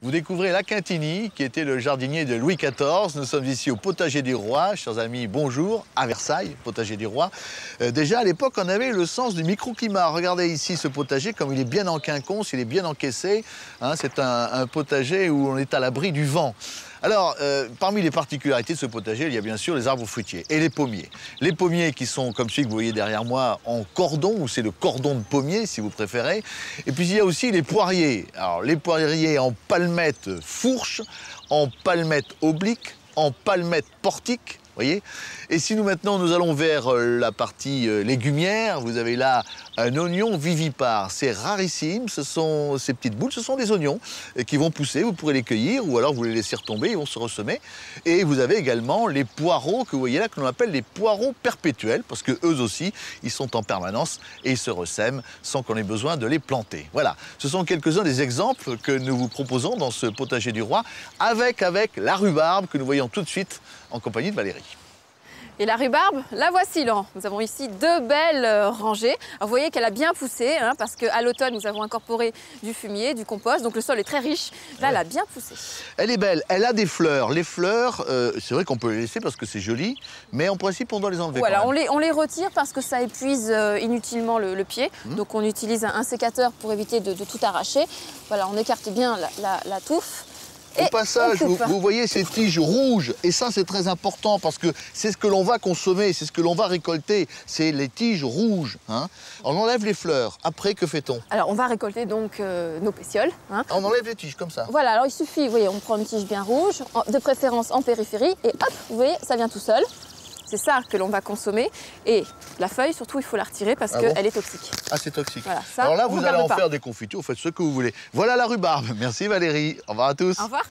Vous découvrez La Quintini, qui était le jardinier de Louis XIV. Nous sommes ici au potager du roi. Chers amis, bonjour, à Versailles, potager du roi. Déjà, à l'époque, on avait le sens du microclimat. Regardez ici ce potager, comme il est bien en quinconce, il est bien encaissé. Hein, c'est un potager où on est à l'abri du vent. Alors, parmi les particularités de ce potager, il y a bien sûr les arbres fruitiers et les pommiers. Les pommiers qui sont, comme celui que vous voyez derrière moi, en cordon, ou c'est le cordon de pommier, si vous préférez. Et puis, il y a aussi les poiriers. Alors, les poiriers en palmettes fourches, en palmettes obliques, en palmettes portiques. Voyez. Et si maintenant nous allons vers la partie légumière, vous avez là un oignon vivipare. C'est rarissime, ce sont ces petites boules, ce sont des oignons qui vont pousser, vous pourrez les cueillir ou alors vous les laisser retomber, ils vont se ressemer. Et vous avez également les poireaux que vous voyez là, que l'on appelle les poireaux perpétuels, parce que eux aussi, ils sont en permanence et ils se ressèment sans qu'on ait besoin de les planter. Voilà, ce sont quelques-uns des exemples que nous vous proposons dans ce potager du roi, avec la rhubarbe que nous voyons tout de suite en compagnie de Valérie. Et la rhubarbe, la voici, Laurent. Nous avons ici deux belles rangées. Alors, vous voyez qu'elle a bien poussé, hein, parce qu'à l'automne, nous avons incorporé du fumier, du compost, donc le sol est très riche. Là, elle a bien poussé. Elle est belle, elle a des fleurs. Les fleurs, c'est vrai qu'on peut les laisser parce que c'est joli, mais en principe, on doit les enlever. Voilà, on les retire parce que ça épuise inutilement le pied. Donc, on utilise un sécateur pour éviter de tout arracher. Voilà, on écarte bien la touffe. Au passage, vous voyez ces tiges rouges, et ça c'est très important parce que c'est ce que l'on va consommer, c'est ce que l'on va récolter, c'est les tiges rouges. Hein. On enlève les fleurs, après que fait-on? Alors on va récolter donc nos pétioles. Hein. On enlève les tiges comme ça? Voilà, alors il suffit, vous voyez, on prend une tige bien rouge, de préférence en périphérie, et hop, vous voyez, ça vient tout seul. C'est ça que l'on va consommer. Et la feuille, surtout, il faut la retirer parce qu'elle est toxique. Ah, c'est toxique. Voilà, ça, alors là, vous allez en faire des confitures, vous faites ce que vous voulez. Voilà la rhubarbe. Merci Valérie. Au revoir à tous. Au revoir.